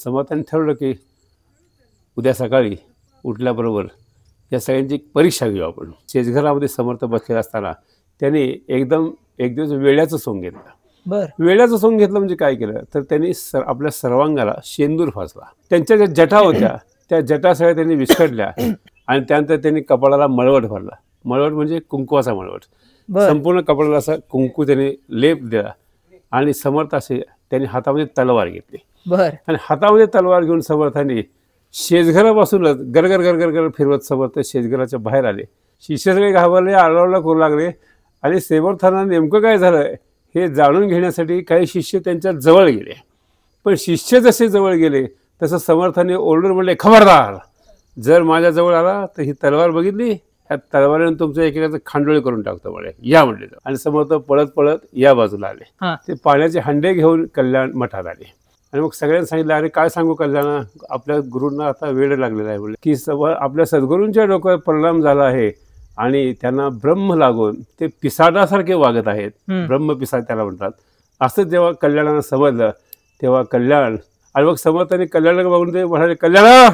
समर्थांनी ठरवलं की उद्या सकाळी उठल्याबरोबर या सगळ्यांची एक परीक्षा घेऊ आपण. शेजघरामध्ये समर्थ बसलेला असताना त्यांनी एकदम एक दिवस वेड्याचं सोंग घेतलं. बरं. वेड्याचं सोंग घेतलं म्हणजे काय केलं तर त्यांनी आपल्या सर्वांगाला शेंदूर फासला. त्यांच्या ज्या जटा होत्या त्या जटा सगळ्या त्यांनी विस्कटल्या आणि त्यानंतर त्यांनी कपाळाला मळवट भरला. मळवट म्हणजे कुंकवाचा मळवट. संपूर्ण कपाळाला असा कुंकू त्यांनी लेप दिला आणि समर्थ असे त्यांनी हातामध्ये तलवार घेतली. आणि हातामध्ये तलवार घेऊन समर्थांनी शेजघरापासूनच गरगर गरगर गर फिरवत समर्थ शेजघराच्या बाहेर आले. शिष्य सगळे घाबरले, आरडाओरडा करू लागले आणि समर्थांना नेमकं काय झालं हे जाणून घेण्यासाठी काही शिष्य त्यांच्या जवळ गेले. पण शिष्य जसे जवळ गेले तसं समर्थाने ओरडून म्हणले, खबरदार, जर माझ्या जवळ आला तर ही तलवार बघितली, ह्या तलवारीने तुमचं एकेकाचं खांडोळे करून टाकतो म्हणे, या म्हणले. आणि समर्थ पळत पळत या बाजूला आले. ते पाण्याचे हंडे घेऊन कल्याण मठात आले आणि मग सगळ्यांनी सांगितलं, अरे काय सांगू कल्याणा, आपल्या गुरूंना आता वेळ लागलेला आहे बोलले की आपल्या सद्गुरूंच्या डोक्यावर परिणाम झाला आहे आणि त्यांना ब्रह्म लागून ते पिसाटासारखे वागत आहेत. ब्रह्म पिसाट त्याला म्हणतात. असं जेव्हा कल्याणानं समजलं तेव्हा कल्याण आणि मग समर्थांनी कल्याणाला बघून ते म्हणाले, कल्याणा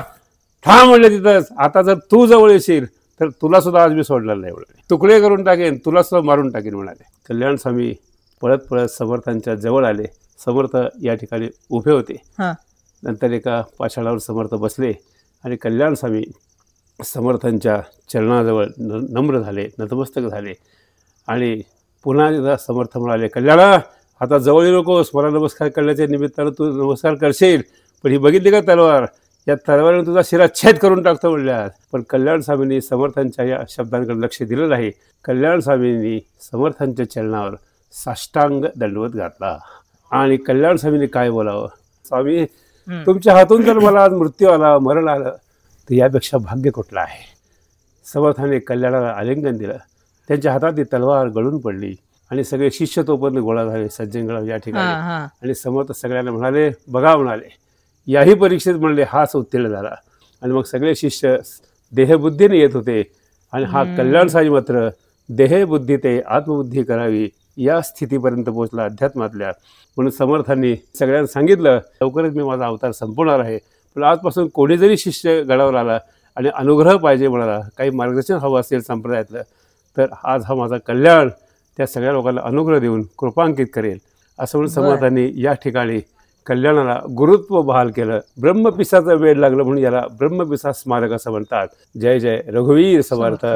थांब म्हणले तिथंच, आता जर तू जवळ येशील तर तुला सुद्धा आज मी सोडणार नाही म्हणाले, तुकडे करून टाकेन, तुला सुद्धा मारून टाकेन म्हणाले. कल्याण स्वामी पळत पळत समर्थांच्या जवळ आले. समर्थ या ठिकाणी उभे होते. नंतर एका पाषाणावर समर्थ बसले आणि कल्याण स्वामी समर्थांच्या चरणाजवळ नम्र झाले, नतमस्तक झाले आणि पुन्हा एकदा समर्थ म्हणाले, कल्याणा आता जवळ येऊ नकोस, मला नमस्कार करण्याच्या निमित्तानं तू नमस्कार करशील, पण ही बघितली का तलवार, या तलवारीने तुझा शिराच्छेद करून टाकतो म्हणल्यात. पण कल्याण स्वामींनी समर्थांच्या या शब्दांकडे लक्ष दिलं नाही. कल्याण स्वामींनी समर्थांच्या चरणावर साष्टांग दंडवत घातला आणि कल्याण स्वामींनी काय बोलावं, स्वामी तुमच्या हातून जर मला आज मृत्यू आला, मरण आलं तर यापेक्षा भाग्य कुठलं आहे. समर्थाने कल्याणाला आलिंगन दिलं. त्यांच्या हातात ती तलवार गळून पडली आणि सगळे शिष्य तोपर्यंत गोळा झाले सज्जनगड या ठिकाणी. आणि समर्थ सगळ्यांना म्हणाले, बघा म्हणाले, याही परीक्षेत म्हणले हाच उत्तीर्ण झाला. आणि मग सगळे शिष्य देहबुद्धीने येत होते आणि हा कल्याण स्वामी मात्र देहबुद्धी ते आत्मबुद्धी करावी या स्थितीपर्यंत पोहोचला अध्यात्मातल्या. म्हणून समर्थांनी सगळ्यांना सांगितलं, लवकरच मी माझा अवतार संपवणार आहे, पण आजपासून कोणी जरी शिष्य गडावर आला आणि अनुग्रह पाहिजे म्हणाला, काही मार्गदर्शन हवं असेल संप्रदायातलं, तर आज हा माझा कल्याण त्या सगळ्या लोकांना अनुग्रह देऊन कृपांकित करेल असं म्हणून समर्थांनी या ठिकाणी कल्याणाला गुरुत्व बहाल केलं. ब्रह्मपिसाचं वेळ लागलं म्हणून याला ब्रह्मपिसा स्मारक असं म्हणतात. जय जय रघुवीर समर्थ.